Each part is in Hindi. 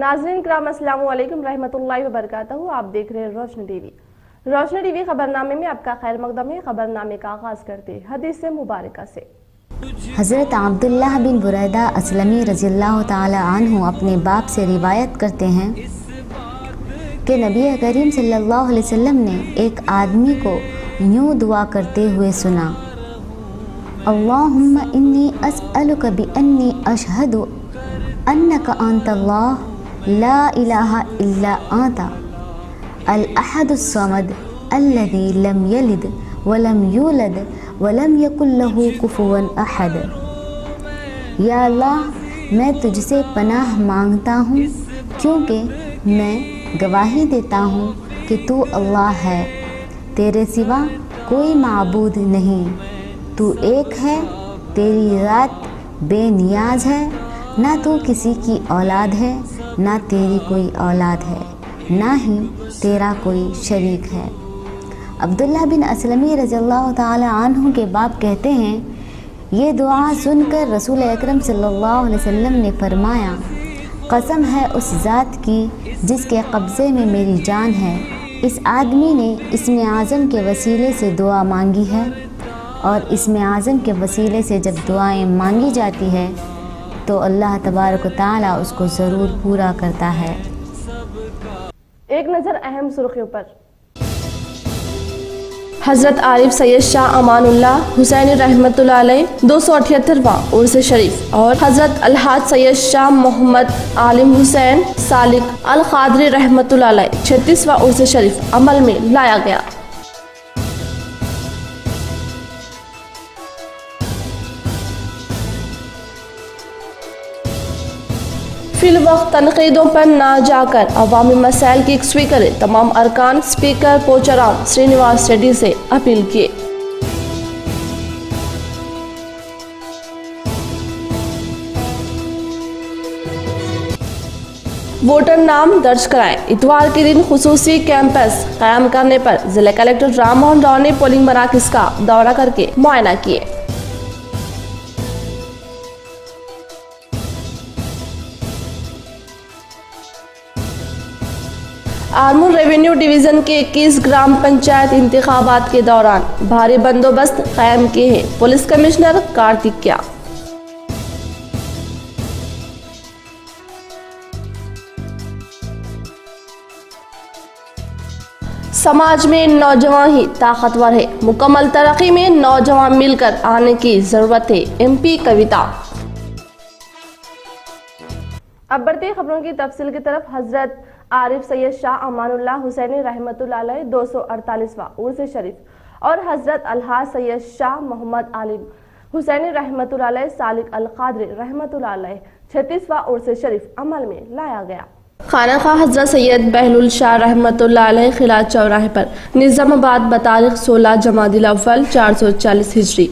नाज़रीन किराम अस्सलाम वालेकुम रहमतुल्लाहि व बरकातहू। आप देख रहे हैं रोशनी टीवी। रोशनी टीवी खबरनामे में आपका खैर मकदम है। खबरनामे का आगाज करते हैं हदीस मुबारका से। हज़रत अब्दुल्लाह बिन बुरैदा असलमी रज़ियल्लाहु ताला अन्हु अपने बाप से रिवायत करते हैं कि नबी करीम सल्लल्लाहु अलैहि वसल्लम ने एक आदमी को यूँ दुआ करते हुए सुना, अल्लाहुम्मा इन्नी अस्अलुका बिअन्नी अशहदु अन्नका अंतल्लाह ला इलाहा इल्ला अंता अल अहदुस समद अल्लज़ी लम यलिद वलम यूलद वलम यकुल लहू कुफुवन अहद। या अल्लाह, मैं तुझसे पनाह मांगता हूँ क्योंकि मैं गवाही देता हूँ कि तू अल्लाह है, तेरे सिवा कोई माबूद नहीं, तू एक है, तेरी ज़ात बेनियाज है, ना तो किसी की औलाद है, ना तेरी कोई औलाद है, ना ही तेरा कोई शरीक है। अब्दुल्लाह बिन असलमी रज़ियल्लाहु ताला अन्हु के बाप कहते हैं, ये दुआ सुनकर रसूल अकरम सल्लल्लाहु अलैहि वसल्लम ने फरमाया, कसम है उस ज़ात की जिसके कब्ज़े में मेरी जान है, इस आदमी ने इसमें आज़म के वसीले से दुआ मांगी है, और इसमें आज़म के वसीले से जब दुआएं मांगी जाती है तो अल्लाह तबारक व तआला उसको ज़रूर पूरा करता है। एक नज़र अहम सुर्खियों पर। हज़रत आरिफ सैयद शाह अमानुल्लाह हुसैनी रहमतुल्लाह अलैह 278वां उर्स शरीफ और हज़रत अलहाज सैयद शाह मोहम्मद आलिम हुसैन सालिक अल क़ादरी रहमतुल्लाह अलैह 36वां उर्स शरीफ अमल में लाया गया। फिल वक्त तनकीदों पर ना जाकर अवामी मसाइल की यकसुई करें, तमाम अरकान स्पीकर पोचाराम श्रीनिवास रेड्डी से अपील किए। वोटर नाम दर्ज कराएं। इतवार के दिन खुसूसी कैंपस कायम करने पर जिला कलेक्टर राम मोहन राव ने पोलिंग मराकज़ का दौरा करके मुआयना किए। आर्मूर रेवेन्यू डिवीज़न के 21 ग्राम पंचायत इंतखाबात के दौरान भारी बंदोबस्त कायम किए हैं पुलिस कमिश्नर कार्तिकेया। समाज में नौजवान ही ताकतवर है, मुकम्मल तरक्की में नौजवान मिलकर आने की जरूरत है, MP कविता। अब बढ़ते खबरों की तफसील की तरफ। हजरत आरिफ सैयद शाह अमानुल्लाह हुसैनी रहमतुल्लाह अलैह 248वां उर्स शरीफ और हजरत अलहाज सैयद शाह मोहम्मद आलिम हुसैनी रहमतुल्लाह अलैह सालिक अल क़ादरी रहमतुल्लाह अलैह 36वां उर्स शरीफ अमल में लाया गया। खानाखा हजरत सैयद बहलुल शाह रहमतुल्लाह अलैह खिला चौराहे पर निज़ामाबाद बतारीख 16 जमादिल अव्वल 440 हिजरी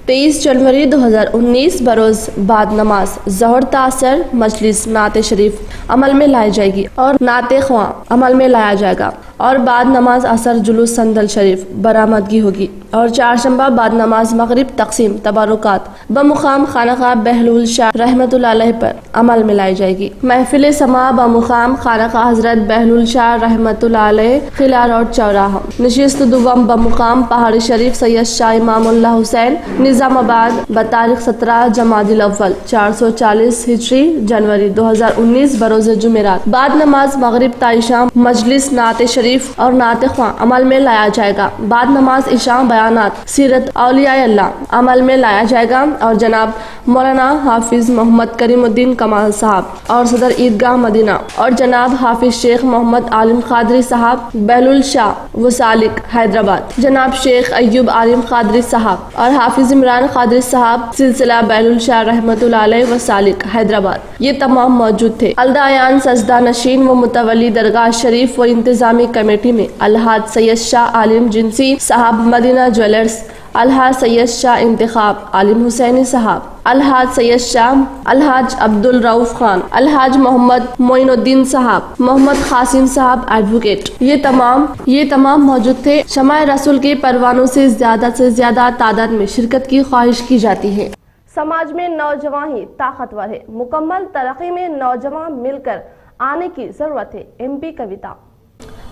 23 जनवरी 2019 बरोज़ बाद नमाज ज़ोहर तासर मजलिस नाते शरीफ अमल में लाई जाएगी और नाते ख्वा अमल में लाया जाएगा और बाद नमाज असर जुलूस संदल शरीफ बरामदगी होगी और चारशंबा बाद नमाज मगरिब तकसीम तबारुकात बमुकाम खानाखा बहलुल शाह रहमतुल्लाह अलैह पर अमल में लाई जाएगी। महफिल समा बमुकाम खानाखा हजरत बहलुल शाह रहमतुल्लाह अलैह खिला रोड चौराहा नशिस्त दुवम बमुकाम पहाड़ी शरीफ सैयद शाह इमामुल्लाह हुसैन निज़ामाबाद बतारीख 17 जमादिल अव्वल 440 हिजरी जनवरी 2019 बरोज़ जुमेरात बाद नमाज मगरिब ताइशाम मजलिस नाते शरीफ और नाते ख्वा अमल में लाया जाएगा। बाद नमाज इशा बयानात सीरत औलिया अल्लाह अमल में लाया जाएगा और जनाब मौलाना हाफिज मोहम्मद करीमुद्दीन कमाल साहब और सदर ईदगाह मदीना और जनाब हाफिज शेख मोहम्मद आलिम क़ादरी साहब बहलुल शाह व सालिक हैदराबाद, जनाब शेख अय्यूब आलिम क़ादरी साहब और हाफिज इमरान क़ादरी साहब सिलसिला बहलुल शाह रहमतुल्लाह अलैह व सालिक हैदराबाद, ये तमाम मौजूद थे। अलदायान सजदा नशीन व मुतवली दरगाह शरीफ व इंतजामी कमेटी में अलहाज सैयद शाह आलिम जिनसी साहब मदीना ज्वेलर्स, अलहाज सैयद शाह इंतखाब आलिम हुसैनी साहब, अलहाज सैयद शाह अलहाज अब्दुल रऊफ खान, अलहाज मोहम्मद मोइनुद्दीन साहब, मोहम्मद कासिम साहब एडवोकेट, ये तमाम मौजूद थे। शमाए रसूल के परवानों से ज्यादा तादाद में शिरकत की ख्वाहिश की जाती है। समाज में नौजवान ही ताकतवर है, मुकम्मल तरक्की में नौजवान मिलकर आने की जरूरत है। MP कविता।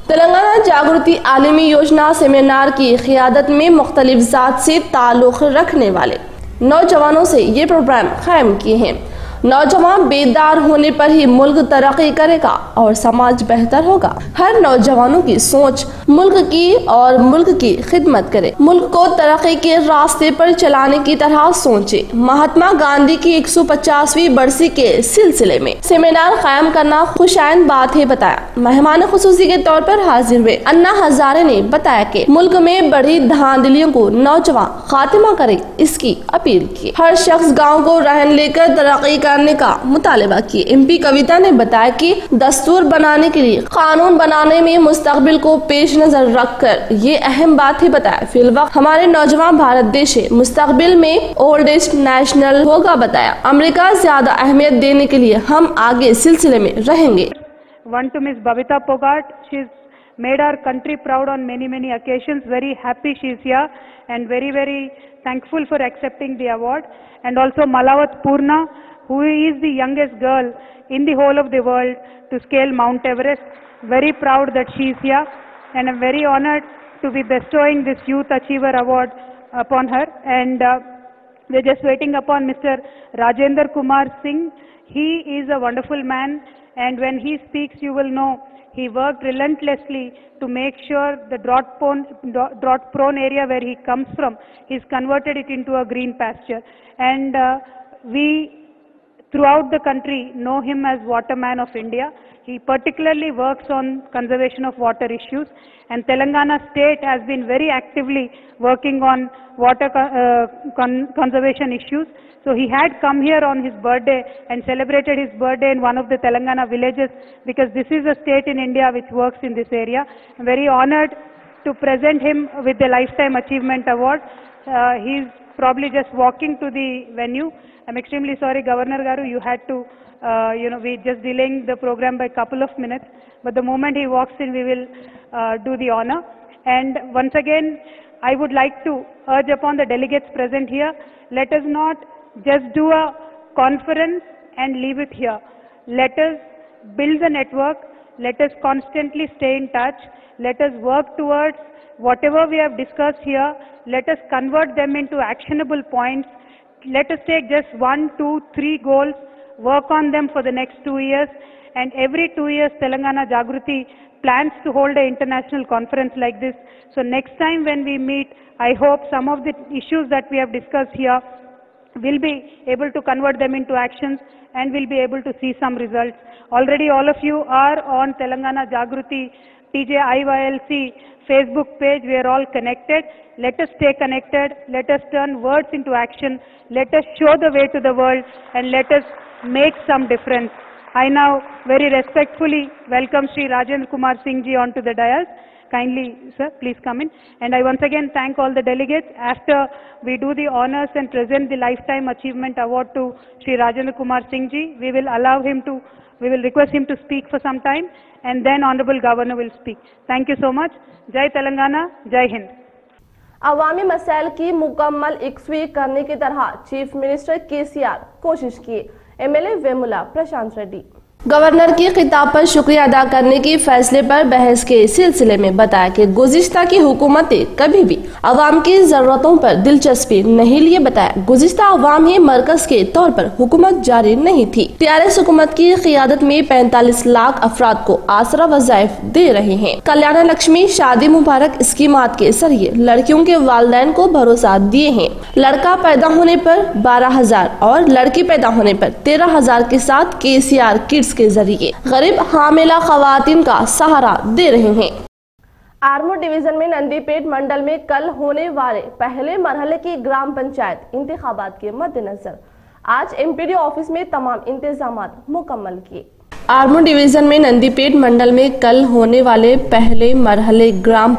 तेलंगाना जागृति आलिमी योजना सेमिनार की क़ियादत में मुख्तलिफ ज़ात से ताल्लुक़ रखने वाले नौजवानों से ये प्रोग्राम कायम किए हैं। नौजवान बेदार होने पर ही मुल्क तरक्की करेगा और समाज बेहतर होगा। हर नौजवानों की सोच मुल्क की और मुल्क की खिदमत करे, मुल्क को तरक्की के रास्ते पर चलाने की तरह सोचे। महात्मा गांधी की 150वीं बरसी के सिलसिले में सेमिनार कायम करना खुशाइन बात है बताया। मेहमान खुसूसी के तौर पर हाजिर हुए अन्ना हजारे ने बताया कि मुल्क में बड़ी धांधलियों को नौजवान खात्मा करे, इसकी अपील की। हर शख्स गाँव को रहन लेकर तरक्की करने का मुतालबा किए। MP कविता ने बताया कि दस्तूर बनाने के लिए कानून बनाने में मुस्तकबिल को पेश नजर रखकर ये अहम बात ही बताया। फिलवक्त हमारे नौजवान भारत देश है, मुस्तकबिल में ओल्डेस्ट नेशनल होगा बताया। अमेरिका ज्यादा अहमियत देने के लिए हम आगे सिलसिले में रहेंगे। One to Miss Babita Pogart. She's made our country proud on many occasions. Very happy she is here and very thankful for accepting the award. And also Malawat Purna, who is the youngest girl in the whole of the world to scale Mount Everest. Very proud that she is here, and I'm very honored to be bestowing this Youth Achiever Award upon her. And we're just waiting upon Mr. Rajendra Kumar Singh. He is a wonderful man, and when he speaks you will know he worked relentlessly to make sure the drought-prone area where he comes from, he's converted it into a green pasture. And we throughout the country know him as Waterman of India. He particularly works on conservation of water issues, and Telangana state has been very actively working on water conservation issues. So he had come here on his birthday and celebrated his birthday in one of the Telangana villages, because this is a state in India which works in this area. I'm very honored to present him with the Lifetime Achievement Award. He's probably just walking to the venue. I'm extremely sorry, Governor Garu, you had to, we just delaying the program by a couple of minutes. But the moment he walks in, we will do the honor. And once again, I would like to urge upon the delegates present here, let us not just do a conference and leave it here. Let us build the network. Let us constantly stay in touch. Let us work towards whatever we have discussed here. Let us convert them into actionable points. Let us take just 1, 2, 3 goals, work on them for the next 2 years, and every 2 years Telangana Jagruti plans to hold an international conference like this. So next time when we meet, I hope some of the issues that we have discussed here will be able to convert them into actions, and will be able to see some results. Already all of you are on Telangana Jagruti TJIYLC Facebook page. We are all connected. Let us stay connected. Let us turn words into action. Let us show the way to the world, and let us make some difference. I now very respectfully welcome Sri Rajendra Kumar Singh ji onto the dais. Kindly, sir, please come in. And I once again thank all the delegates. After we do the honors and present the Lifetime Achievement Award to Sri Rajendra Kumar Singh ji, we will request him to speak for some time, and then Honorable Governor will speak. Thank you so much. Jai Telangana, Jai Hind. अवामी मसाइल की मुकम्मल इकसवी करने की तरह चीफ मिनिस्टर KCR कोशिश की। MLA वेमुला प्रशांत रेड्डी। गवर्नर की खिताब पर शुक्रिया अदा करने के फैसले पर बहस के सिलसिले में बताया कि गुज़िश्ता की हुकूमतें कभी भी अवाम की जरूरतों पर दिलचस्पी नहीं लिए। बताया गुज़िश्ता अवाम ही मरकज के तौर पर हुकूमत जारी नहीं थी। TRS हुकूमत की क़ियादत में 45 लाख अफराद को आसरा वज़ाइफ दे रहे हैं। कल्याण लक्ष्मी शादी मुबारक स्कीमात के जरिए लड़कियों के वालिदैन को भरोसा दिए हैं। लड़का पैदा होने पर 12,000 और लड़की पैदा होने पर 13,000 के साथ KCR किड्स के जरिए गरीब हामिला खवातीन का सहारा दे रहे हैं। आर्मूर डिवीजन में नंदीपेट मंडल में कल होने वाले पहले मरहले की ग्राम पंचायत इंतखाबात के मद्देनजर आज MPD ऑफिस में तमाम इंतजामात मुकम्मल किए। आर्मूर डिवीजन में नंदीपेट मंडल में कल होने वाले पहले मरहले की ग्राम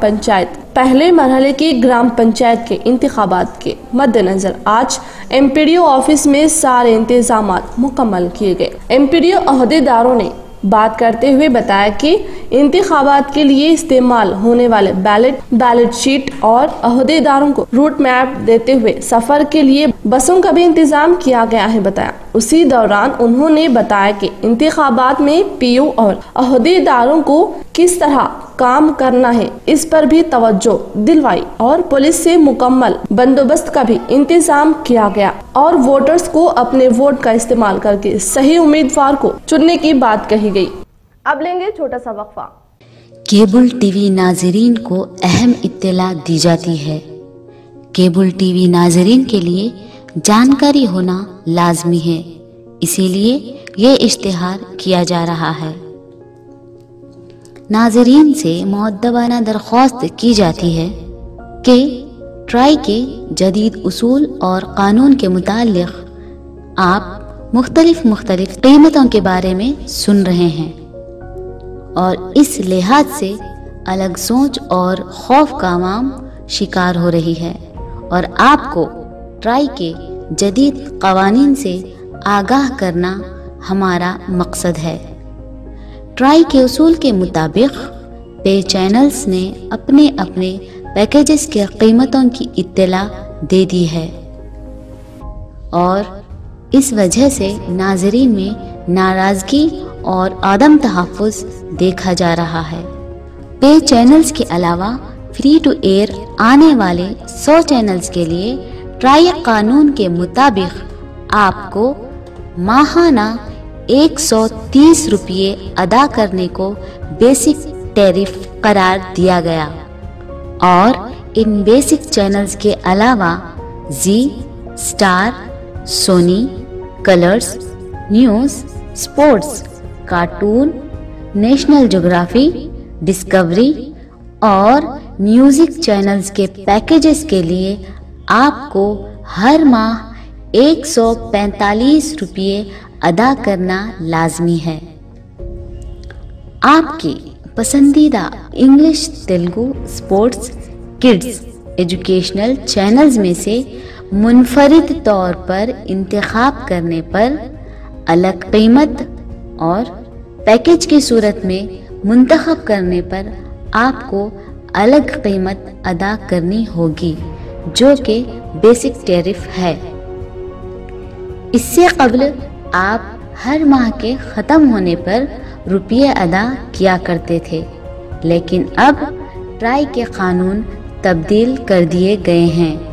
पंचायत के इंतखाबात के मद्देनजर आज MPD ऑफिस में सारे इंतजामात मुकम्मल किए गए। MPD ओहदेदारों ने बात करते हुए बताया कि इंतखाबात के लिए इस्तेमाल होने वाले बैलेट शीट और अहदेदारों को रूट मैप देते हुए सफर के लिए बसों का भी इंतजाम किया गया है बताया। उसी दौरान उन्होंने बताया कि इंतखाबात में पीओ और अहदेदारों को किस तरह काम करना है इस पर भी तवज्जो दिलवाई और पुलिस से मुकम्मल बंदोबस्त का भी इंतजाम किया गया और वोटर्स को अपने वोट का इस्तेमाल करके सही उम्मीदवार को चुनने की बात कही गई। अब लेंगे छोटा सा वक्फा। केबल टीवी नाजरीन को अहम इत्तला दी जाती है। केबल टीवी नाजरीन के लिए जानकारी होना लाजमी है, इसीलिए ये इश्तिहार किया जा रहा है। नाजरीन से मुअद्दबाना दरख्वास्त की जाती है कि ट्राई के जदीद उसूल और कानून के मुतालिक आप मुख्तलिफ कीमतों के बारे में सुन रहे हैं और इस लिहाज से अलग सोच और खौफ का आवाम शिकार हो रही है और आपको ट्राई के जदीद कवानीन से आगाह करना हमारा मकसद है। ट्राई के उसूल के मुताबिक पे चैनल्स ने अपने पैकेजेस के कीमतों की इत्तला दे दी है और इस वजह से नाजरीन में नाराजगी और आदम तहफ़्फ़ुज़ देखा जा रहा है। पे चैनल्स के अलावा फ्री टू एयर आने वाले 100 चैनल्स के लिए ट्राई कानून के मुताबिक आपको माहाना 130 रुपये अदा करने को बेसिक टैरिफ करार दिया गया और इन बेसिक चैनल्स के अलावा Zee, Star, Sony, Colors, news, sports, cartoon, National Geography, Discovery और म्यूजिक चैनल्स के पैकेजेस के लिए आपको हर माह 145 रुपये अदा करना लाजमी है। आपकी पसंदीदा English, Telugu, sports, kids, educational channels में से मुनफरिद तौर पर इंतखाब करने पर अलग कीमत और पैकेज की सूरत में मुंतखब करने पर आपको अलग कीमत अदा करनी होगी जो कि बेसिक टैरिफ है। इससे कबल आप हर माह के ख़त्म होने पर रुपये अदा किया करते थे, लेकिन अब ट्राई के कानून तब्दील कर दिए गए हैं।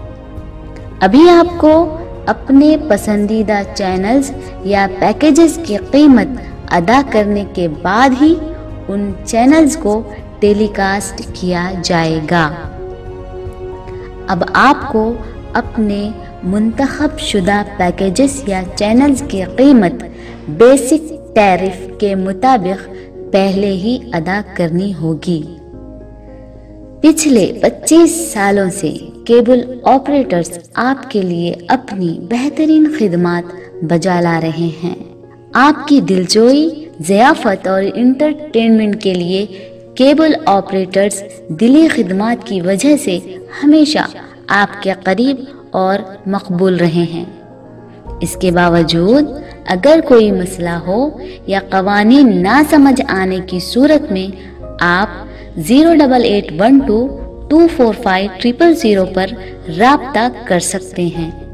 अभी आपको अपने पसंदीदा चैनल्स या पैकेजेस की कीमत अदा करने के बाद ही उन चैनल्स को टेलीकास्ट किया जाएगा। अब आपको अपने मुंतखब शुदा पैकेजेस या चैनल्स की कीमत बेसिक टैरिफ के मुताबिक पहले ही अदा करनी होगी। पिछले 25 सालों से केबल ऑपरेटर्स आपके लिए अपनी बेहतरीन खिदमात बजा ला रहे हैं। आपकी दिलजोई, ज़ियाफ़त और इंटरटेनमेंट के लिए केबल ऑपरेटर्स दिली खिदमात की वजह से हमेशा आपके करीब और मकबूल रहे हैं। इसके बावजूद अगर कोई मसला हो या कवानीन ना समझ आने की सूरत में आप 08812245000 पर राब्ता कर सकते हैं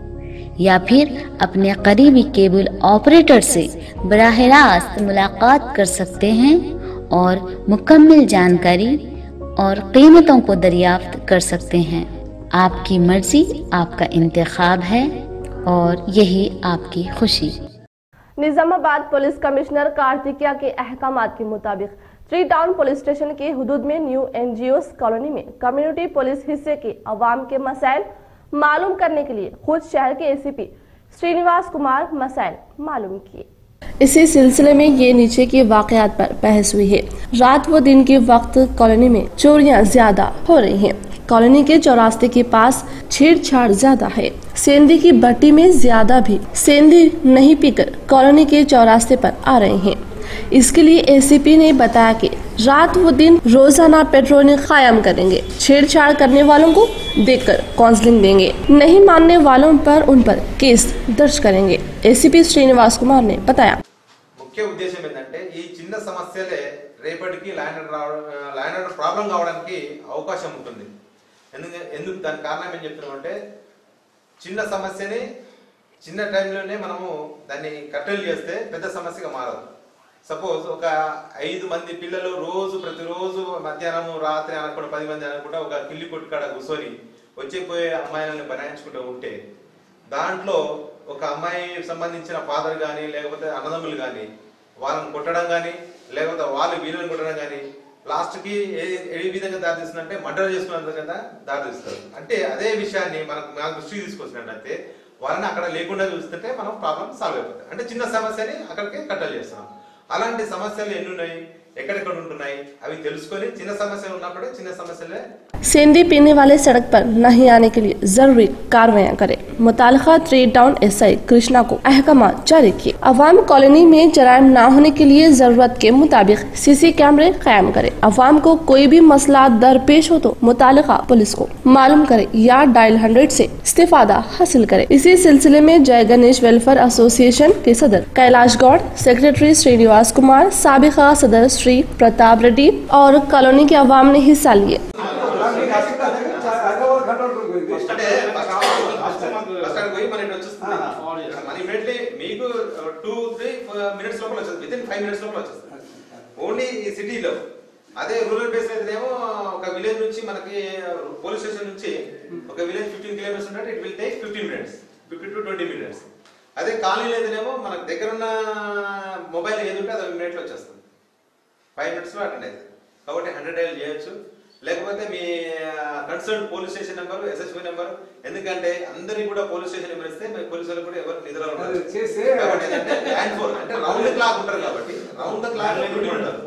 या फिर अपने करीबी केबल ऑपरेटर से बराह रास्त मुलाकात कर सकते हैं और मुकम्मल जानकारी और कीमतों को दरियाफ्त कर सकते हैं। आपकी मर्जी आपका इंतखाब है और यही आपकी खुशी। निजामाबाद पुलिस कमिश्नर कार्तिकिया के अहकामात के मुताबिक 3 टाउन पुलिस स्टेशन के हुदूद में न्यू एनजीओस कॉलोनी में कम्युनिटी पुलिस हिस्से के अवाम के मसाइल मालूम करने के लिए खुद शहर के एसीपी श्रीनिवास कुमार मसाइल मालूम किए। इसी सिलसिले में ये नीचे के वाकयात पर बहस हुई है। रात व दिन के वक्त कॉलोनी में चोरियां ज्यादा हो रही हैं। कॉलोनी के चौरास्ते के पास छेड़छाड़ ज्यादा है। सेंधी की भट्टी में ज्यादा भी सेंधी नहीं पीकर कॉलोनी के चौरास्ते पर आ रहे हैं। इसके लिए एसीपी ने बताया कि रात व दिन रोजाना पेट्रोलिंग कायम करेंगे। छेड़छाड़ करने वालों को देखकर काउंसलिंग देंगे, नहीं मानने वालों पर उन पर केस दर्ज करेंगे। एसीपी श्रीनिवास कुमार ने बताया। ముఖ్య ఉద్దేశం ఏంటంటే ఈ చిన్న సమస్యలే రేపటికి ల్యాండ్ ఆర్డర్ ప్రాబ్లం కావడానికి అవకాశం ఉంటుంది. ఎందుకు దాని కారణం ఏం చెప్తున్నామంటే చిన్న సమస్యని చిన్న టైంలోనే మనము దాన్ని కట్టెలు చేస్తే పెద్ద సమస్యగా మారదు. సపోజ్ ఒక 5 మంది పిల్లలు ప్రతిరోజు మధ్యాహ్నం రాత్రి అనకుండా 10 మంది అనకుండా ఒక కిల్లి కొట్టు కాడ కూర్చొని వచ్చేపోయే అమ్మాయిలను బనాయించుకుంటూ ఉంటే దాంట్లో ఒక అమ్మాయి సంబంధించిన ఫాదర్ కానీ లేకపోతే అన్నదమ్ములు కానీ వాళ్ళని కొట్టడం కానీ లేకపోతే వాళ్ళు వీళ్ళని కొట్టడం కానీ లాస్ట్కి ఏ విధంగా దారితీస్తుందంటే మర్డర్ చేసుకున్నందుకు కదా దారితీస్తారు. అంటే అదే విషయాన్ని మనకు దృష్టికి తీసుకొచ్చినట్లయితే వాళ్ళని అక్కడ లేకుండా చూస్తుంటే మనం ప్రాబ్లం సాల్వ్ అయిపోతుంది. అంటే చిన్న సమస్యని అక్కడికి కట్టలు చేస్తున్నాం. అలాంటి సమస్యలు ఎన్ని ఉన్నాయి, ఎక్కడెక్కడ ఉంటున్నాయి అవి తెలుసుకొని చిన్న సమస్యలు ఉన్నప్పుడే చిన్న సమస్యలే. सेंधी पीने वाले सड़क पर नहीं आने के लिए जरूरी कार्रवाई करें। मुतालिका 3 टाउन एसआई कृष्णा को अहकाम जारी किए। अवाम कॉलोनी में जराइम न होने के लिए जरूरत के मुताबिक सीसी कैमरे कायम करें। अवाम को कोई भी मसला दरपेश हो तो मुतालिका पुलिस को मालूम करे या डायल 100 से इस्तेफादा हासिल करे। इसी सिलसिले में जय गणेश वेलफेयर एसोसिएशन के सदर कैलाश गौड़, सेक्रेटरी श्रीनिवास कुमार, साबिका सदर श्री प्रताप रेड्डी और कॉलोनी के अवाम ने हिस्सा लिए। అంటే మన ఇమీడియట్లీ మీకు 2-3 మినిట్స్ లోపల వచ్చేస్తుంది, వితిన్ 5 మినిట్స్ లోపల వచ్చేస్తుంది ఓన్లీ ఈ సిటీలో. అదే రూరల్ బేస్ అయితేనేమో ఒక విలేజ్ నుంచి మనకి పోలీస్ స్టేషన్ నుంచి ఒక విలేజ్ 15 కిలోమీటర్స్ ఉంటే it will take 15 minutes, 15 to 20 minutes. అదే కాలనీలో అయితేనేమో మనకు దగ్గర ఉన్న మొబైల్ ఏది ఉంటే అది మినిట్లో వచ్చేస్తుంది, 5 మినిట్స్లో అటెండ్ అవుతుంది. కాబట్టి 100 డైల్ చేయొచ్చు. లేకపోతే మీ concern police station number, SSP number, ఎందుకంటే అందరికి కూడా పోలీస్ స్టేషన్ నెంబర్ ఇస్తే పోలీసు వాళ్ళు కూడా ఎవరు నిద్ర ఉంటారు. కాబట్టి ఏంటంటే ల్యాండ్ ఫోన్ అంటే రౌండ్ ద క్లాక్ ఉంటారు కాబట్టి రౌండ్ ద క్లాక్ డ్యూటీ ఉంటారు.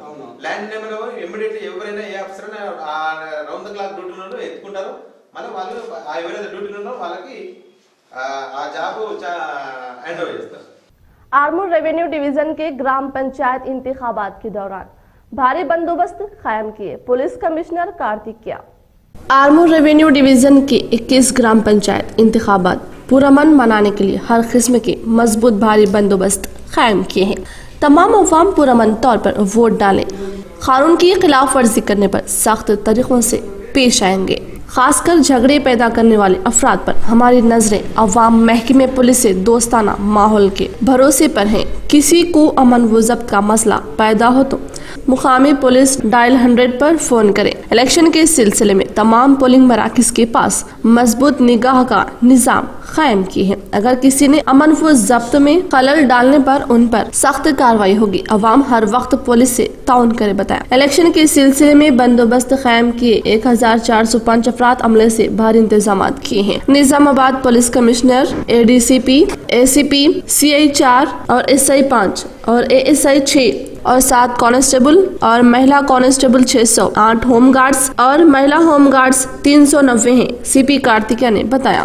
ల్యాండ్ నెంబర్ ఇమ్మీడియట్ ఎవరైనా ఏ ఆఫీసర్ ఆ రౌండ్ ద క్లాక్ డ్యూటీలో ఎత్తుకుంటారు. మళ్ళీ వాళ్ళు ఎవరైతే డ్యూటీలో ఉన్నారో వాళ్ళకి ఆ జాబ్ హ్యాండ్ ఓవర్ చేస్తారు. आर्मूर रेवेन्यू डिवीजन के ग्राम पंचायत इंतखाबात के दौरान भारी बंदोबस्त कायम किए पुलिस कमिश्नर कार्तिक किया। आर्मूर रेवेन्यू डिवीजन के 21 ग्राम पंचायत इंतखाबात पुरअमन मनाने के लिए हर किस्म के मजबूत भारी बंदोबस्त कायम किए हैं। तमाम अवाम पुरअमन तौर पर वोट डालें, कानून की खिलाफ वर्जी करने पर सख्त तरीकों से पेश आएंगे। खासकर झगड़े पैदा करने वाले अफराद पर हमारी नजरें अवाम महकमे पुलिस से दोस्ताना माहौल के भरोसे पर हैं। किसी को अमन व जब्त का मसला पैदा हो तो मुकामी पुलिस डायल 100 पर फोन करें। इलेक्शन के सिलसिले में तमाम पोलिंग मराकज के पास मजबूत निगाह का निजाम कायम किए हैं। अगर किसी ने अमन व जब्त में खलल डालने पर उन पर सख्त कार्रवाई होगी। अवाम हर वक्त पुलिस से ताउन करे बताया। इलेक्शन के सिलसिले में बंदोबस्त कायम किए 1405 अफराद अमले से भारी इंतजाम किए हैं। Nizamabad police commissioner, ADCP, ACP, CI 4 और SI 5 और ASI 6 और 7 कांस्टेबल और महिला कांस्टेबल 600, 8 होमगार्ड्स और महिला होमगार्ड्स 390 हैं। CP कार्तिकेय ने बताया।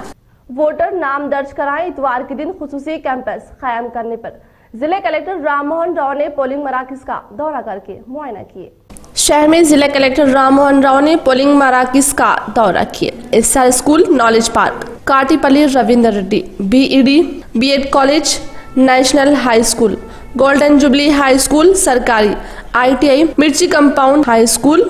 वोटर नाम दर्ज कराएं। इतवार के दिन खुसूसी कैंपस कायम करने पर जिले कलेक्टर राममोहन राव ने पोलिंग मराकज का दौरा करके मुआयना किए। शहर में जिला कलेक्टर राममोहन राव ने पोलिंग मराकज का दौरा किया। SR school, knowledge park, Katipally Ravindra Reddy, BED, B.Ed college, national high school, golden jubilee high school सरकारी, ITI, Mirchi compound high school,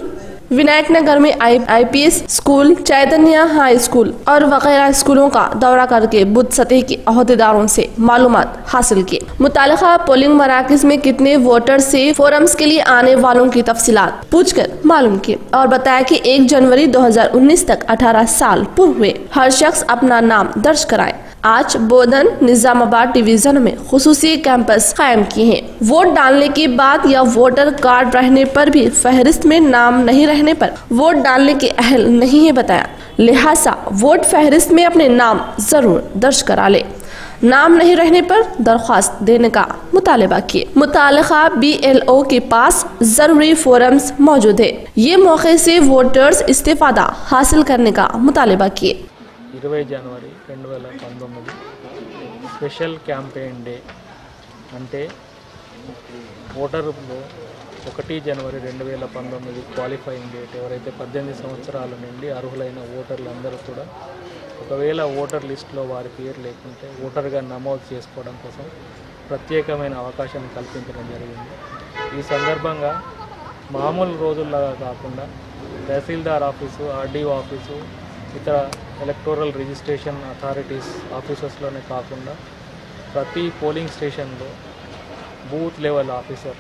Vinayak Nagar में IPS school, Chaitanya high school और वगैरह स्कूलों का दौरा करके बूथ सतह के अहदेदारों से मालूमात हासिल किए। मुतालिका पोलिंग मराकज में कितने वोटर से फोरम्स के लिए आने वालों की तफसीलात पूछकर मालूम किए और बताया कि 1 जनवरी 2019 तक 18 साल पूरे हुए हर शख्स अपना नाम दर्ज कराए। आज बोधन, निजामाबाद डिवीजन में खुसूसी कैंपस कायम किए हैं। वोट डालने के बाद या वोटर कार्ड रहने पर भी फहरिस्त में नाम नहीं रहने पर वोट डालने के अहल नहीं है बताया। लिहाजा वोट फहरिस्त में अपने नाम जरूर दर्ज करा ले। नाम नहीं रहने पर दरख्वास्त देने का मुतालबा किए। मुतालिका BLO के पास जरूरी फोरम्स मौजूद है। ये मौके से वोटर्स इस्तेफादा हासिल करने का मुतालबा किए। 20 జనవరి 2019 స్పెషల్ క్యాంపెయిన్ డే అంటే ఓటర్లు 1 జనవరి 2019 క్వాలిఫైయింగ్ డేట్. ఎవరైతే 18 సంవత్సరాల నుండి అర్హులైన ఓటర్లందరూ కూడా ఒకవేళ ఓటర్ లిస్టులో వారి పేరు లేకుంటే ఓటర్గా నమోదు చేసుకోవడం కోసం ప్రత్యేకమైన అవకాశాన్ని కల్పించడం జరిగింది. ఈ సందర్భంగా మామూలు రోజుల్లాగా కాకుండా తహసీల్దార్ ఆఫీసు, ఆర్డీఓ ఆఫీసు, ఇతర ఎలక్టోరల్ రిజిస్ట్రేషన్ అథారిటీస్ ఆఫీసెస్లోనే కాకుండా ప్రతి పోలింగ్ స్టేషన్లో booth level officer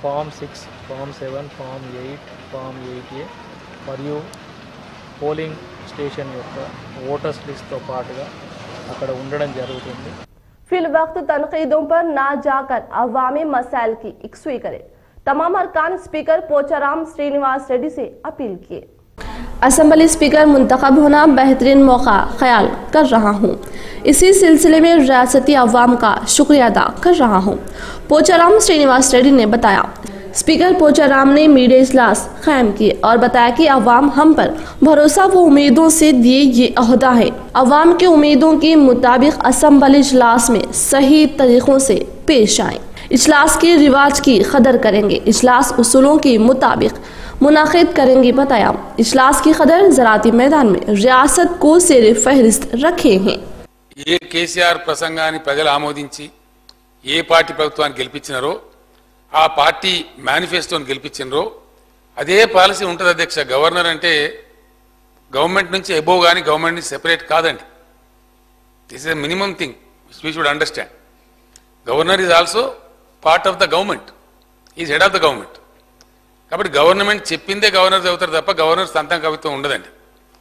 form 6, form 7, form 8, form 8A మరియు పోలింగ్ స్టేషన్ యొక్క ఓటర్స్ లిస్ట్తో పాటుగా అక్కడ ఉండడం జరుగుతుంది. फिल वक्त तनकीदों पर ना जाकर अवामी मसाइल की यकसुई करें, तमाम अरकान स्पीकर पोचाराम श्रीनिवास रेड्डी से अपील किए। असेंबली स्पीकर मुंतखब होना बेहतरीन मौका ख्याल कर रहा हूँ। इसी सिलसिले में रियासती अवाम का शुक्रिया अदा कर रहा हूँ, पोचाराम श्रीनिवास रेड्डी ने बताया। स्पीकर पोचाराम ने मीडिया इजलास कायम किए और बताया कि अवाम हम पर भरोसा व उम्मीदों से दिए ये अहदा है। अवाम के उम्मीदों के मुताबिक असेंबली इजलास में सही तरीकों से पेश आएं, इजलास के रिवाज की कदर करेंगे, इजलास उसूलों के मुताबिक मुनाकिद करेंगे बताया। इजलास की कदर ज़राती मैदान में रियासत को सेर फहरिस्त रखे हैं। ये केसीआर प्रसंगाన్ని ప్రజలు ఆమోదించి ఏ పార్టీ ప్రభుత్వాన్ని గెలిపించినారో ఆ పార్టీ మేనిఫెస్టోని గెలిపించినరో అదే పాలసీ ఉంటుంది అధ్యక్ష. గవర్నర్ అంటే గవర్నమెంట్ నుంచి అబోవ్ కానీ గవర్నమెంట్ నుంచి సెపరేట్ కాదండి. This is a minimum thing we should understand. Governor is also part of the government, is head of the government. కాబట్టి గవర్నమెంట్ చెప్పిందే గవర్నర్ చదువుతారు తప్ప గవర్నర్ సొంతం కవిత్వం ఉండదండి.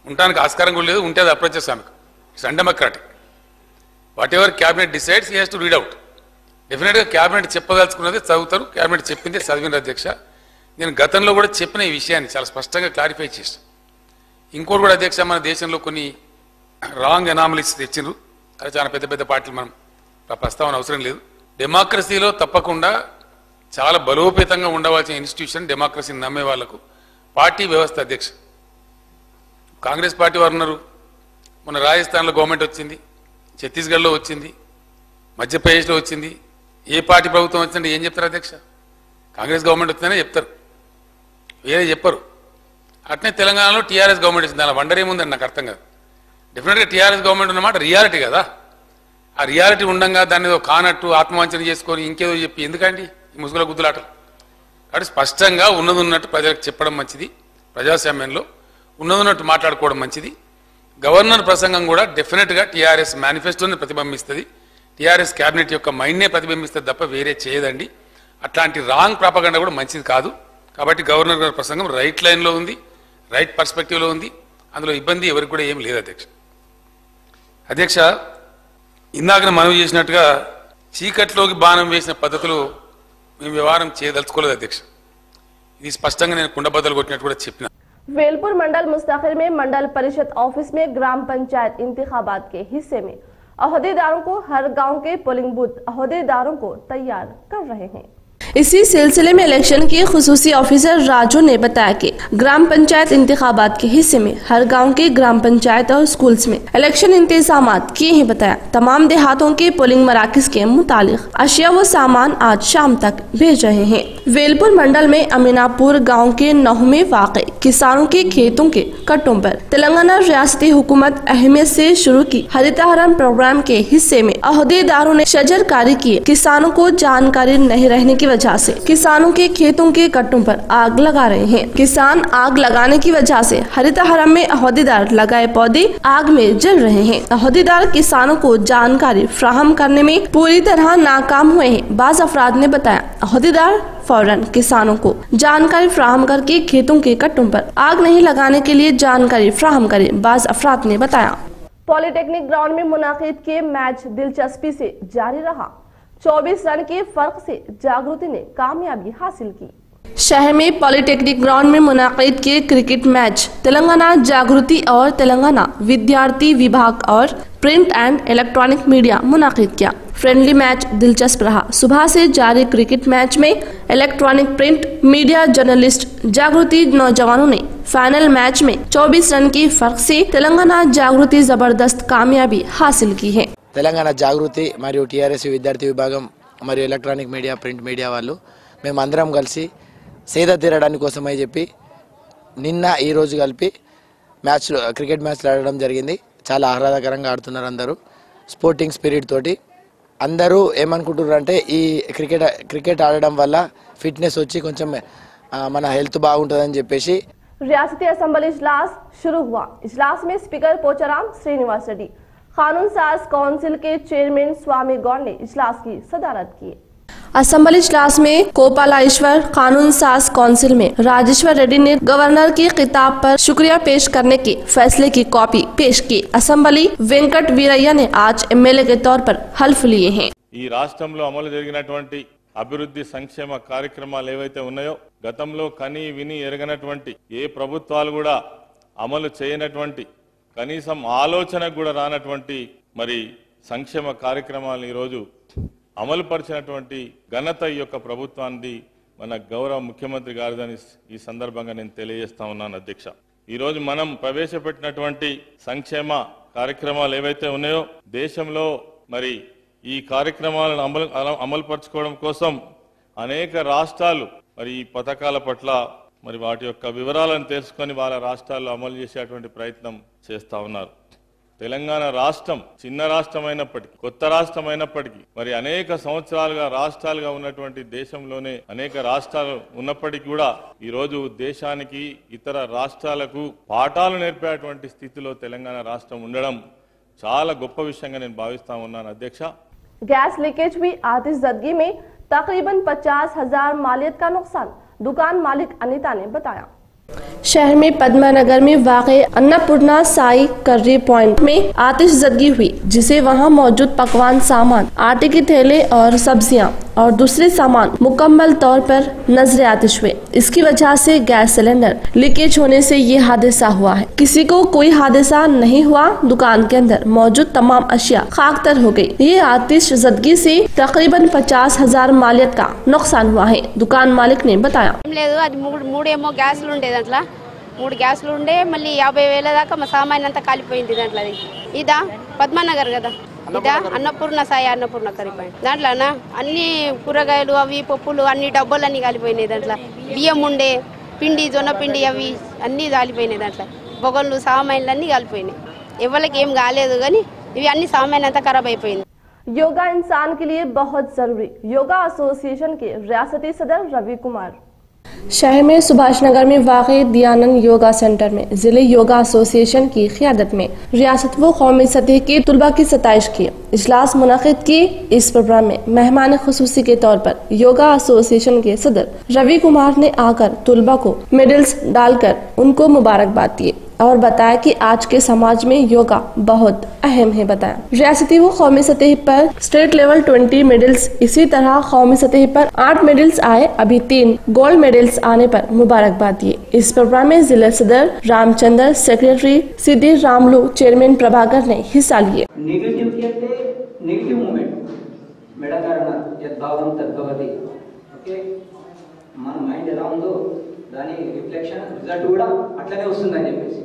ఉండడానికి ఆస్కారం కూడా లేదు. ఉంటే అది అప్రోచెస్ ఆమెకు. It's undemocratic. Whatever cabinet decides he has to read out. డెఫినెట్గా క్యాబినెట్ చెప్పదలుచుకున్నది చదువుతారు, క్యాబినెట్ చెప్పిందే చదివిన అధ్యక్ష. నేను గతంలో కూడా చెప్పిన ఈ విషయాన్ని చాలా స్పష్టంగా క్లారిఫై చేస్తాను. ఇంకోటి కూడా అధ్యక్ష, మన దేశంలో కొన్ని రాంగ్ ఎనామలీస్ తెచ్చిండ్రు. అది చాలా పెద్ద పెద్ద పార్టీలు మనం ప్రస్తావన అవసరం లేదు. డెమోక్రసీలో తప్పకుండా చాలా బలోపేతంగా ఉండవలసిన ఇన్స్టిట్యూషన్ డెమోక్రసీని నమ్మే వాళ్లకు పార్టీ వ్యవస్థ అధ్యక్ష. కాంగ్రెస్ పార్టీ వారు ఉన్నారు. మొన్న రాజస్థాన్లో గవర్నమెంట్ వచ్చింది, ఛత్తీస్గఢ్లో వచ్చింది, మధ్యప్రదేశ్లో వచ్చింది. ఏ పార్టీ ప్రభుత్వం వచ్చిందంటే ఏం చెప్తారు అధ్యక్ష? కాంగ్రెస్ గవర్నమెంట్ వచ్చిందనే చెప్తారు, వేరే చెప్పరు. అట్నే తెలంగాణలో టీఆర్ఎస్ గవర్నమెంట్ వచ్చింది. దాని వండర్ ఏముందని నాకు అర్థం కాదు. డెఫినెట్గా టీఆర్ఎస్ గవర్నమెంట్ ఉన్నమాట రియాలిటీ కదా. ఆ రియాలిటీ ఉండగా దాన్ని ఏదో కానట్టు ఆత్మవంచన చేసుకొని ఇంకేదో చెప్పి ఎందుకండి ఈ ముసుగుల గుద్దులాటలు? కాబట్టి స్పష్టంగా ఉన్నది ఉన్నట్టు ప్రజలకు చెప్పడం మంచిది. ప్రజాస్వామ్యంలో ఉన్నది ఉన్నట్టు మాట్లాడుకోవడం మంచిది. గవర్నర్ ప్రసంగం కూడా డెఫినెట్గా టీఆర్ఎస్ మేనిఫెస్టోని ప్రతిబింబిస్తుంది, టీఆర్ఎస్ క్యాబినెట్ యొక్క మైండ్నే ప్రతిబింబిస్తుంది తప్ప వేరే చేయదండి. అట్లాంటి రాంగ్ ప్రాపగండా కూడా మంచిది కాదు. కాబట్టి గవర్నర్ గారి ప్రసంగం రైట్ లైన్లో ఉంది, రైట్ పర్స్పెక్టివ్లో ఉంది. అందులో ఇబ్బంది ఎవరికి కూడా ఏం లేదు అధ్యక్ష. అధ్యక్ష, ఇందాక మనవి చేసినట్టుగా చీకట్లోకి బాణం వేసిన పద్ధతులు మేము వ్యవహారం చేయదలుచుకోలేదు అధ్యక్ష. ఇది స్పష్టంగా నేను కుండబద్దలు కొట్టినట్టు కూడా చెప్పిన. वेलपुर मंडल मुस्ताखिर में मंडल परिषद ऑफिस में ग्राम पंचायत इंतखाबात के हिस्से में अहदेदारों को हर गांव के पोलिंग बूथ अहदेदारों को तैयार कर रहे हैं। इसी सिलसिले में इलेक्शन के खुसूसी ऑफिसर राजू ने बताया कि ग्राम पंचायत इंतखाबात के हिस्से में हर गांव के ग्राम पंचायत और स्कूल्स में इलेक्शन इंतजामात किए हैं। बताया तमाम देहातों के पोलिंग मराकज के मुतालिक अशिया व सामान आज शाम तक भेज रहे हैं। वेलपुर मंडल में अमीनापुर गाँव के नौवें वाक़े किसानों के खेतों के कट्टों पर तेलंगाना रियासती हुकूमत अहमियत से शुरू की हरितहारण प्रोग्राम के हिस्से में अहदेदारों ने शजरकारी की। किसानों को जानकारी नहीं रहने की वजह से किसानों के खेतों के कट्टों पर आग लगा रहे हैं। किसान आग लगाने की वजह से हरितहारण में अहदेदार लगाए पौधे आग में जल रहे हैं। अहदेदार किसानों को जानकारी फ्राहम करने में पूरी तरह नाकाम हुए हैं। बाज अफराद ने बताया अहदेदार फौरन किसानों को जानकारी फ्राहम करके खेतों के कट्टों पर आग नहीं लगाने के लिए जानकारी फ्राहम करें। बाज अफराद ने बताया पॉलिटेक्निक ग्राउंड में मुनाकिद के मैच दिलचस्पी से जारी रहा। 24 रन के फर्क से जागृति ने कामयाबी हासिल की। शहर में पॉलिटेक्निक ग्राउंड में मुनाकिद के क्रिकेट मैच तेलंगाना जागृति और तेलंगाना विद्यार्थी विभाग और प्रिंट एंड इलेक्ट्रॉनिक मीडिया मुनाकिद किया। फ्रेंडली मैच दिलचस्प रहा। सुबह से जारी क्रिकेट मैच में इलेक्ट्रॉनिक प्रिंट मीडिया जर्नलिस्ट जागृति नौजवानों ने फाइनल मैच में 24 रन के फर्क से तेलंगाना जागृति जबरदस्त कामयाबी हासिल की है। తెలంగాణ జాగృతి మరియు టీఆర్ఎస్ విద్యార్థి విభాగం మరియు ఎలక్ట్రానిక్ మీడియా ప్రింట్ మీడియా వాళ్ళు మేమందరం కలిసి సేద తీరడాని కోసమై చెప్పి నిన్న ఈ రోజు కలిపి క్రికెట్ మ్యాచ్లు ఆడడం జరిగింది. చాలా ఆహ్లాదకరంగా ఆడుతున్నారు అందరూ. స్పోర్టింగ్ స్పిరిట్ తోటి అందరూ ఏమనుకుంటున్నారు అంటే ఈ క్రికెట్ ఆడడం వల్ల ఫిట్నెస్ వచ్చి కొంచెం మన హెల్త్ బాగుంటుందని చెప్పేసి रियासती असम्बली इजलास शुरू हुआ। इजलास में स्पीकर पोचाराम श्रीनिवास रेड्डी, कानून साज काउंसिल के चेयरमैन स्वामी गौड़ ने इजलास की सदारत की। असेंबली इजलास में कोपालाईश्वर कानून साज काउंसिल में राजेश्वर रेड्डी ने गवर्नर की खिताब पर शुक्रिया पेश करने के फैसले की कॉपी पेश की। असेंबली वेंकट वीरయ్య ने आज एमएलए के तौर पर हल्फ लिए हैं। ఈ రాష్ట్రంలో అమలు జరిగినటువంటి అభివృద్ధి సంక్షేమ కార్యక్రమాలు ఏవైతే ఉన్నాయో గతంలో కని విని ఎరగనటువంటి ఏ ప్రభుత్వాలు కూడా అమలు చేయనటువంటి కనీసం ఆలోచనకు కూడా రానటువంటి మరి సంక్షేమ కార్యక్రమాలను ఈరోజు అమలు పరిచినటువంటి ఘనత ఈ యొక్క ప్రభుత్వాన్ని మన గౌరవ ముఖ్యమంత్రి గారిదని ఈ సందర్భంగా నేను తెలియజేస్తా ఉన్నాను అధ్యక్ష। ఈరోజు మనం ప్రవేశపెట్టినటువంటి సంక్షేమ కార్యక్రమాలు ఏవైతే ఉన్నాయో దేశంలో మరి ఈ కార్యక్రమాలను అమలు పరచుకోవడం కోసం అనేక రాష్ట్రాలు మరి ఈ పథకాల పట్ల మరి వాటి యొక్క వివరాలను తెలుసుకొని వాళ్ళ రాష్ట్రాల్లో అమలు చేసేటువంటి ప్రయత్నం చేస్తా ఉన్నారు। తెలంగాణ రాష్ట్రం చిన్న రాష్ట్రమైనప్పటికీ కొత్త రాష్ట్రమైనప్పటికీ మరి అనేక సంవత్సరాలుగా రాష్ట్రాలుగా ఉన్నటువంటి దేశంలోనే అనేక రాష్ట్రాలు ఉన్నప్పటికీ కూడా ఈరోజు దేశానికి ఇతర రాష్ట్రాలకు పాఠాలు నేర్పేటువంటి స్థితిలో తెలంగాణ రాష్ట్రం ఉండడం చాలా గొప్ప విషయంగా నేను భావిస్తా ఉన్నాను అధ్యక్ష। गैस लीकेज हुई आतिशज़दगी में तकरीबन 50,000 मालियत का नुकसान, दुकान मालिक अनीता ने बताया। शहर में पद्मानगर में वाक़े अन्नपूर्णा साई कर्री पॉइंट में आतिशज़दगी हुई, जिसे वहां मौजूद पकवान सामान, आटे के थैले और सब्जियां और दूसरे सामान मुकम्मल तौर पर नजर आतिश हुए। इसकी वजह से गैस सिलेंडर लीकेज होने से ये हादसा हुआ है। किसी को कोई हादसा नहीं हुआ। दुकान के अंदर मौजूद तमाम अशिया खाकतर हो गई। ये आतिशज़दगी से तकरीबन 50,000 मालियत का नुकसान हुआ है, दुकान मालिक ने बताया। దాంట్లో 3 గ్యాస్లు ఉండే మళ్ళీ 50,000 దాకా మా సామాన్ అంతా కాలిపోయింది దాంట్లో। ఇదా పద్మనగర్ కదా, ఇదా అన్నపూర్ణ సాయి అన్నపూర్ణ కరిపోయింది దాంట్లోనా అన్ని కూరగాయలు అవి పప్పులు అన్ని డబ్బాలు అన్ని కాలిపోయినాయి దాంట్లో। బియ్యం ఉండే పిండి జొన్న పిండి అవి అన్ని కాలిపోయినాయి దాంట్లో। బొగళ్ళు సామాన్లు అన్ని కాలిపోయినాయి। ఎవరికి ఏం కాలేదు కానీ ఇవి అన్ని సామాన్ అంతా ఖరాబ్ అయిపోయింది। योगा इंसान के लिए बहुत जरूरी, योगा एसोसिएशन के रियासती सदर रवि कुमार। शहर में सुभाष नगर में वाक़े दयानंद योगा सेंटर में जिले योगा एसोसिएशन की क़ियादत में रियासत व कौमी सतह के तुलबा की सताइश की इजलास मुनक़िद किए। इस प्रोग्राम में मेहमान खुसूसी के तौर पर योगा एसोसिएशन के सदर रवि कुमार ने आकर तुलबा को मेडल्स डालकर उनको मुबारकबाद दिए और बताया कि आज के समाज में योगा बहुत अहम है। बताया रियासती व कौमी सतह पर स्टेट लेवल 20 मेडल्स, इसी तरह कौमी सतह पर 8 मेडल्स आए, अभी 3 गोल्ड मेडल्स आने पर मुबारकबाद दिए। इस प्रोग्राम में जिला सदर रामचंद्र, सेक्रेटरी सिद्धि रामलू, चेयरमैन प्रभाकर ने हिस्सा लिए। नेगेटिव मूवमेंट मेडकारण यद्भावं तद्भवति। ओके, మన మైండ్ ఎలా ఉందో దాని రిఫ్లెక్షన్ రిజల్ట్ కూడా అట్లనే వస్తుందని చెప్పేసి।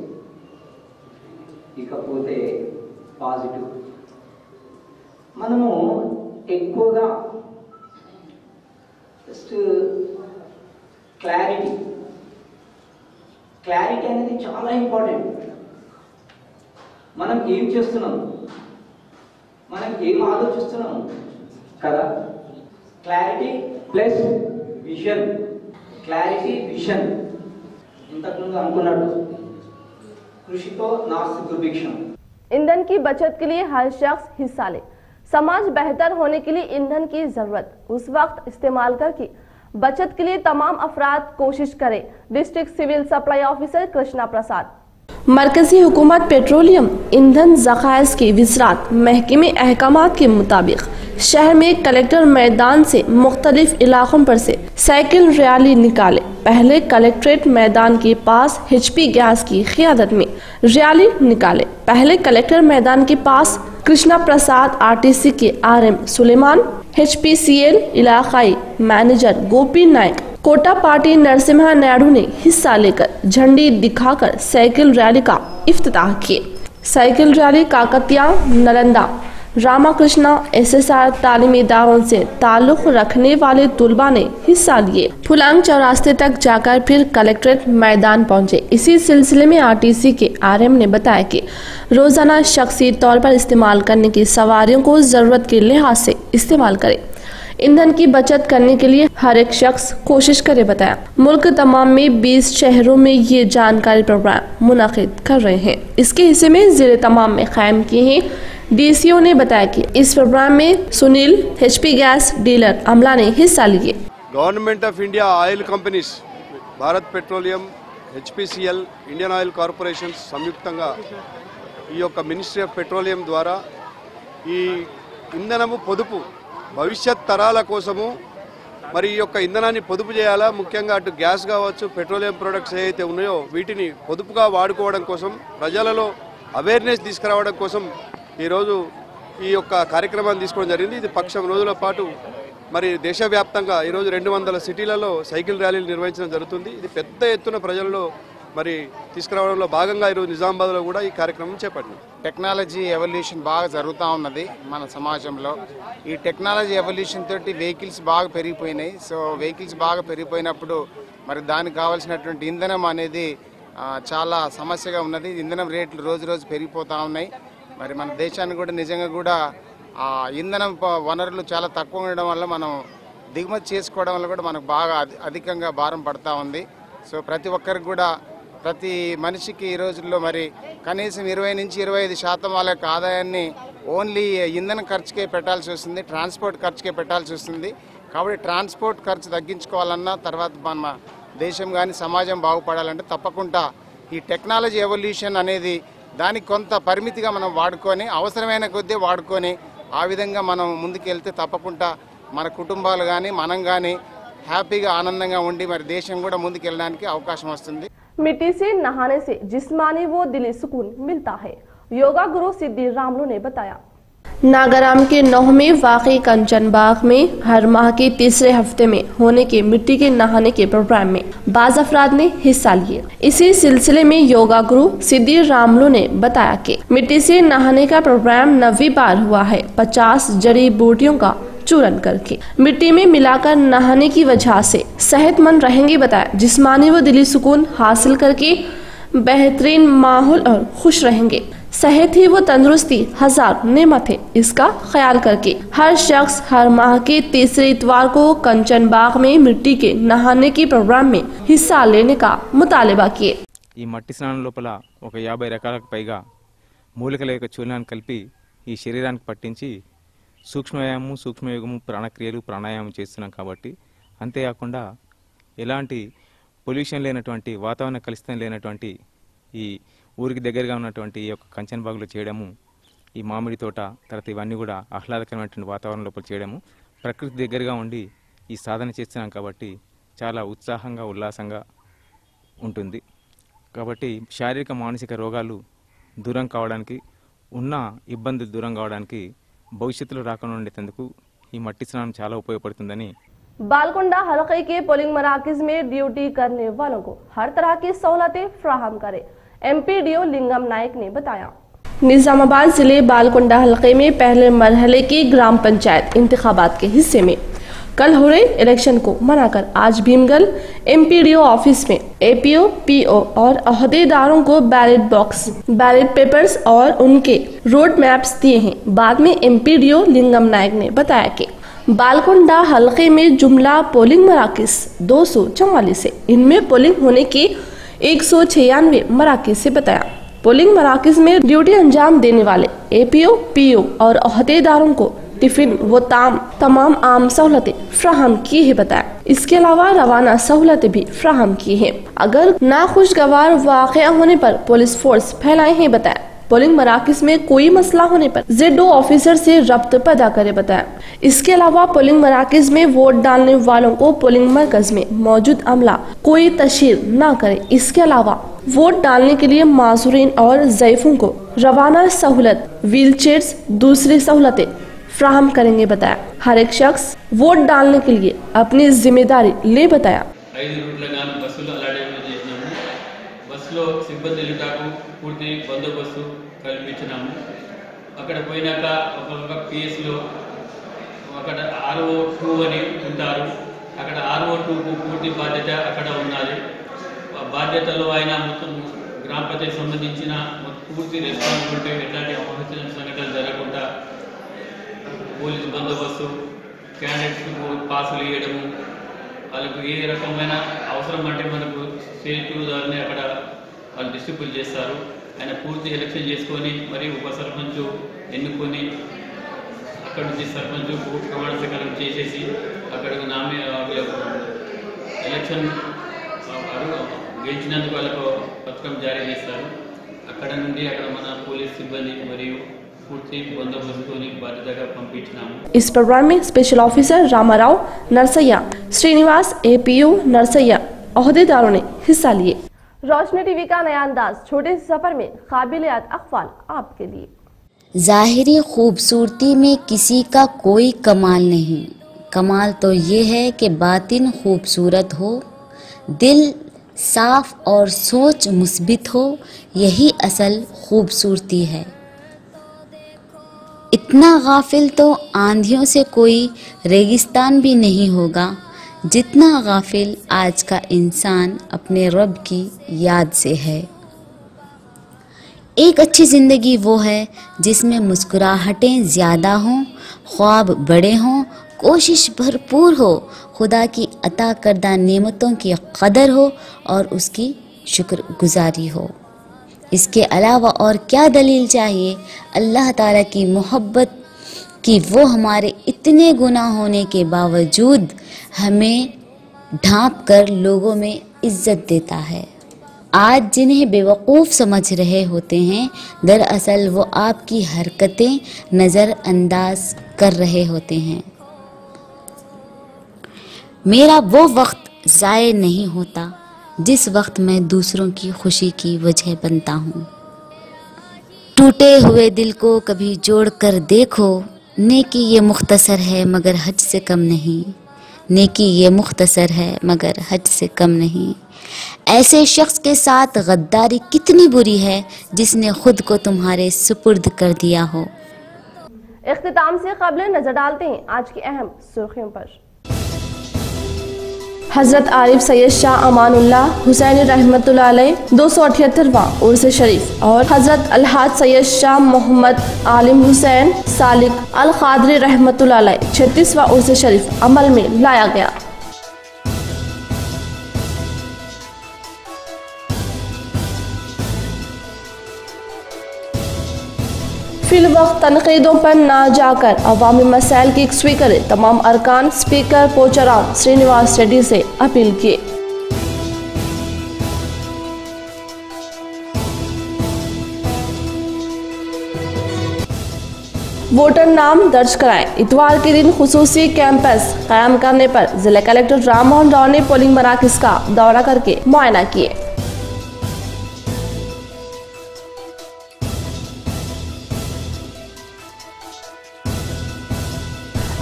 ఇకపోతే పాజిటివ్ మనము ఎక్కువగా జస్ట్ క్లారిటీ అనేది చాలా ఇంపార్టెంట్। మనం ఏం చేస్తున్నాం, మనం ఏం ఆలోచిస్తున్నాం కదా। Clarity plus vision, clarity vision ఇంతకుముందు అనుకున్నట్టు कृषितो नास्ति दुर्भिक्षम। ईंधन की बचत के लिए हर शख्स हिस्सा ले। समाज बेहतर होने के लिए ईंधन की जरूरत उस वक्त इस्तेमाल करके बचत के लिए तमाम अफराद कोशिश करें। District civil supply officer Krishna Prasad. मरकजी हुकूमत पेट्रोलियम ईंधन ज़खाइर की विज़रात महकमे अहकामात के मुताबिक शहर में कलेक्टर मैदान से मुख्तलिफ इलाकों पर से साइकिल रैली निकाले। पहले कलेक्ट्रेट मैदान के पास HP गैस की क़ियादत में रैली निकाले। पहले कलेक्टर मैदान के पास कृष्णा प्रसाद, RTC के RM सुलेमान, HPCL इलाकाई मैनेजर गोपी नायक, कोटा पार्टी नरसिम्हा नायडू ने हिस्सा लेकर झंडी दिखाकर साइकिल रैली का इफ्तिताह किए। Cycle rally Kakatiya, Nalanda, Ramakrishna SSR तालीमी इदारों से ताल्लुक रखने वाले तुलबा ने हिस्सा लिए। फुलांग चौरास्ते तक जाकर फिर कलेक्ट्रेट मैदान पहुंचे। इसी सिलसिले में RTC के RM ने बताया कि रोजाना शख्सी तौर पर इस्तेमाल करने की सवारियों को जरूरत के लिहाज से इस्तेमाल करें। ईंधन की बचत करने के लिए हर एक शख्स कोशिश करे बताया। मुल्क तमाम में 20 शहरों में ये जानकारी प्रोग्राम मुनाकिद कर रहे हैं। इसके हिस्से में ज़िले तमाम में कायम किए हैं। DCO ने बताया कि इस प्रोग्राम में सुनील HP गैस डीलर अमला ने हिस्सा लिए। Government of India oil companies Bharat petroleum HPCL Indian oil corporation సంయుక్తంగా ఈ యొక్క మినిస్ట్రీ ఆఫ్ పెట్రోలియం ద్వారా ఈ ఇంధనము పొదుపు భవిష్యత్ తరాల కోసము మరి ఈ యొక్క ఇంధనాన్ని పొదుపు చేయాలా, ముఖ్యంగా అటు గ్యాస్ కావచ్చు పెట్రోలియం ప్రొడక్ట్స్ ఏవైతే ఉన్నాయో వీటిని పొదుపుగా వాడుకోవడం కోసం ప్రజలలో అవేర్నెస్ తీసుకురావడం కోసం ఈరోజు ఈ యొక్క కార్యక్రమాన్ని తీసుకోవడం జరిగింది। ఇది పక్షం రోజుల పాటు మరి దేశవ్యాప్తంగా ఈరోజు 200 సిటీలలో సైకిల్ ర్యాలీలు నిర్వహించడం జరుగుతుంది। ఇది పెద్ద ఎత్తున ప్రజల్లో మరి తీసుకురావడంలో భాగంగా ఈరోజు నిజామాబాద్లో కూడా ఈ కార్యక్రమం చేపట్టింది। టెక్నాలజీ ఎవల్యూషన్ బాగా జరుగుతూ ఉన్నది మన సమాజంలో। ఈ టెక్నాలజీ ఎవల్యూషన్ తోటి వెహికల్స్ బాగా పెరిగిపోయినాయి। సో వెహికల్స్ బాగా పెరిగిపోయినప్పుడు మరి దానికి కావాల్సినటువంటి ఇంధనం అనేది చాలా సమస్యగా ఉన్నది। ఇంధనం రేట్లు రోజు రోజు పెరిగిపోతూ ఉన్నాయి। మరి మన దేశానికి కూడా నిజంగా కూడా ఇంధనం వనరులు చాలా తక్కువ ఉండడం వల్ల మనం దిగుమతి చేసుకోవడం వల్ల కూడా మనకు బాగా అధికంగా భారం పడతా ఉంది। సో ప్రతి ఒక్కరికి కూడా ప్రతి మనిషికి ఈ రోజుల్లో మరి కనీసం 20 నుంచి 25% వాళ్ళ యొక్క ఆదాయాన్ని ఓన్లీ ఇంధన ఖర్చుకే పెట్టాల్సి వస్తుంది, ట్రాన్స్పోర్ట్ ఖర్చుకే పెట్టాల్సి వస్తుంది। కాబట్టి ట్రాన్స్పోర్ట్ ఖర్చు తగ్గించుకోవాలన్నా తర్వాత మన దేశం కానీ సమాజం బాగుపడాలంటే తప్పకుండా ఈ టెక్నాలజీ ఎవల్యూషన్ అనేది దానికి కొంత పరిమితిగా మనం వాడుకొని అవసరమైన కొద్దీ వాడుకొని ఆ విధంగా మనం ముందుకెళ్తే తప్పకుండా మన కుటుంబాలు కానీ మనం కానీ హ్యాపీగా ఆనందంగా ఉండి మరి దేశం కూడా ముందుకెళ్ళడానికి అవకాశం వస్తుంది। मिट्टी से नहाने से जिस्मानी व दिली सुकून मिलता है, योगा गुरु सिद्धि रामलू ने बताया। नागाराम के 9वें वाक़ई कंचन बाग में हर माह के तीसरे हफ्ते में होने के मिट्टी के नहाने के प्रोग्राम में बाज़ अफराद ने हिस्सा लिए। इसी सिलसिले में योगा गुरु सिद्धि रामलू ने बताया कि मिट्टी से नहाने का प्रोग्राम 9वीं बार हुआ है। 50 जड़ी बूटियों का चूरन करके मिट्टी में मिलाकर नहाने की वजह से सेहतमंद रहेंगे बताया। जिस्मानी व दिली सुकून हासिल करके बेहतरीन माहौल और खुश रहेंगे। सेहत ही वो तंदुरुस्ती 1000 नेमत है, इसका ख्याल करके हर शख्स हर माह के तीसरे इतवार को कंचन बाग में मिट्टी के नहाने के प्रोग्राम में हिस्सा लेने का मुतालबा किए। ఈ మట్టి స్నానం లోపల ఒక 50 రకాలకు పైగా మూలికల యొక్క చూర్ణాన్ని కలిపి ఈ శరీరానికి పట్టించి సూక్ష్మవ్యాయామం, సూక్ష్మయోగము, ప్రాణక్రియలు, ప్రాణాయామం చేస్తున్నాం కాబట్టి అంతేకాకుండా ఎలాంటి పొల్యూషన్ లేనటువంటి వాతావరణ కలుషితం లేనటువంటి ఈ ఊరికి దగ్గరగా ఉన్నటువంటి ఈ యొక్క కంచన్ బాగులో చేయడము, ఈ మామిడి తోట తర్వాత ఇవన్నీ కూడా ఆహ్లాదకరమైనటువంటి వాతావరణం లోపల చేయడము, ప్రకృతి దగ్గరగా ఉండి ఈ సాధన చేస్తున్నాం కాబట్టి చాలా ఉత్సాహంగా ఉల్లాసంగా ఉంటుంది। కాబట్టి శారీరక మానసిక రోగాలు దూరం కావడానికి, ఉన్న ఇబ్బందులు దూరం కావడానికి, భవిష్యత్తులో రాకుండా ఉండేందుకు ఈ మట్టి స్నానం చాలా ఉపయోగపడుతుందని बालकुंडा हलके के पोलिंग मराकज में ड्यूटी करने वालों को हर तरह की सहूलतें फ्राहम करे, MPDO लिंगम नायक ने बताया। निजामाबाद जिले बालकुंडा हलके में पहले मरहले की ग्राम पंचायत इंतखाबात के हिस्से में कल हो रहे इलेक्शन को मनाकर आज भीमगल MPDO ऑफिस में APO, PO और अहदेदारों को बैलेट बॉक्स, बैलेट पेपर्स और उनके रोड मैप्स दिए हैं। बाद में MPDO लिंगम नायक ने बताया कि बालकुंडा हलके में जुमला पोलिंग मराकज 244 है, इनमें पोलिंग होने के 196 मराकज से बताया। पोलिंग मराकज में ड्यूटी अंजाम देने वाले APO, PO और अहदेदारों को टिफिन व तमाम आम सहूलतें फ्राहम की है बताया। इसके अलावा रवाना सहूलतें भी फ्राहम की है। अगर नाखुशगवार वाक़या होने पर पुलिस फोर्स फैलाए हैं बताया। पोलिंग मराकज में कोई मसला होने पर ZO ऑफिसर से रब्त पैदा करे बताया। इसके अलावा पोलिंग मराकज में वोट डालने वालों को पोलिंग मरकज में मौजूद अमला कोई तशहीर न करे। इसके अलावा वोट डालने के लिए मासूरीन और ज़ईफों को रवाना सहूलत, व्हील चेयर्स, दूसरी सहूलतें फ्राहम करेंगे बताया। हर एक शख्स वोट डालने के लिए अपनी जिम्मेदारी ले बताया। బస్సులో సిబ్బంది పూర్తి బందోబస్తు కల్పించినాము। అక్కడ పోయినాక ఒక్కొక్క కేసులో అక్కడ RO2 అని ఉంటారు. అక్కడ RO2కు పూర్తి బాధ్యత అక్కడ ఉన్నది. బాధ్యతలో ఆయన మొత్తం గ్రామ పంచాయతీ సంబంధించిన పూర్తి రెస్పాన్సిబిలిటీ, ఎట్లాంటి అమహత్య సంఘటనలు జరగకుండా పోలీసు బందోబస్తు, క్యాండిడేట్స్కు పాసులు ఇవ్వడము, వాళ్ళకు ఏ రకమైన అవసరం అంటే మనకు స్టేట్ ద్వారానే అక్కడ వాళ్ళు డిస్ట్రిబ్యూట్ చేస్తారు. ఆయన పూర్తి ఎలక్షన్ చేసుకొని మరియు ఉప సర్పంచ్ ఎన్నుకొని అక్కడ నుంచి సర్పంచ్ ప్రమాణ స్వీకారం చేసేసి అక్కడికి ఎలక్షన్ గెలిచినందుకు వాళ్ళకు పత్రం జారీ చేస్తారు. అక్కడ నుండి అక్కడ మన పోలీస్ సిబ్బంది మరియు పూర్తి బందోబస్తుని బాధ్యతగా పంపించినాము. इस प्रोग्राम में special officer Ramarao Narsaiah, Srinivas APU Narsaiah ओहदेदारों ने हिस्सा लिए। रोशनी टीवी का नया अंदाज, छोटे से सफर में काबिलियत अखबार आपके लिए। ज़ाहिरी खूबसूरती में किसी का कोई कमाल नहीं, कमाल तो ये है कि बातिन खूबसूरत हो, दिल साफ और सोच मुस्बित हो, यही असल खूबसूरती है। इतना गाफिल तो आंधियों से कोई रेगिस्तान भी नहीं होगा जितना गाफिल आज का इंसान अपने रब की याद से है। एक अच्छी ज़िंदगी वो है जिसमें मुस्कुराहटें ज़्यादा हों, ख्वाब बड़े हों, कोशिश भरपूर हो, खुदा की अता करदा नेमतों की कदर हो और उसकी शुक्रगुजारी हो। इसके अलावा और क्या दलील चाहिए अल्लाह ताला की मोहब्बत कि वो हमारे इतने गुनाह होने के बावजूद हमें ढांप कर लोगों में इज्जत देता है। आज जिन्हें बेवकूफ़ समझ रहे होते हैं, दरअसल वो आपकी हरकतें नज़रअंदाज कर रहे होते हैं। मेरा वो वक्त ज़ाय नहीं होता जिस वक्त मैं दूसरों की खुशी की वजह बनता हूँ। टूटे हुए दिल को कभी जोड़ कर देखो, नेकी ये मुख्तसर है मगर हज से कम नहीं, नेकी ये मुख्तसर है मगर हज से कम नहीं। ऐसे शख्स के साथ गद्दारी कितनी बुरी है जिसने खुद को तुम्हारे सुपुर्द कर दिया हो। इख्तिताम से कबल नजर डालते हैं आज की अहम सुर्खियों पर। हजरत आरिफ सैयद शाह अमानुल्लाह हुसैनी रहमतुल्लाह अलैह 278वां उर्स शरीफ और हजरत अलहाज सैयद शाह मोहम्मद आलिम हुसैन सालिक अल क़ादरी रहमतुल्लाह अलैह 36वां उर्स शरीफ अमल में लाया गया। फिल वक्त तनकीदों पर ना जाकर अवामी मसाइल की यकसुई करें, तमाम अरकान स्पीकर पोचाराम श्रीनिवास रेड्डी से अपील किए। वोटर नाम दर्ज कराएं। इतवार के दिन खुसूसी कैंपस कायम करने पर जिला कलेक्टर राम मोहन राव ने पोलिंग मराकज का दौरा करके मुआयना किए।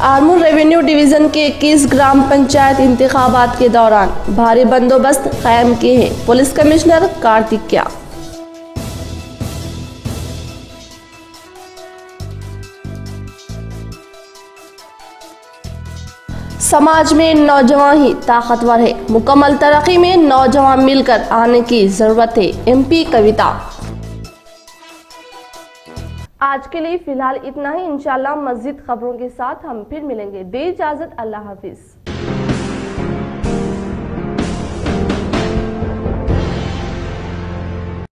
आर्मूर रेवेन्यू डिवीजन के 21 ग्राम पंचायत इंतखाबात के दौरान भारी बंदोबस्त कायम किए हैं पुलिस कमिश्नर कार्तिक्या। समाज में नौजवान ही ताकतवर है, मुकम्मल तरक्की में नौजवान मिलकर आने की जरूरत है, MP कविता। आज के लिए फिलहाल इतना ही। इंशाल्लाह मज़ीद खबरों के साथ हम फिर मिलेंगे। दे इजाजत, अल्लाह हाफिज।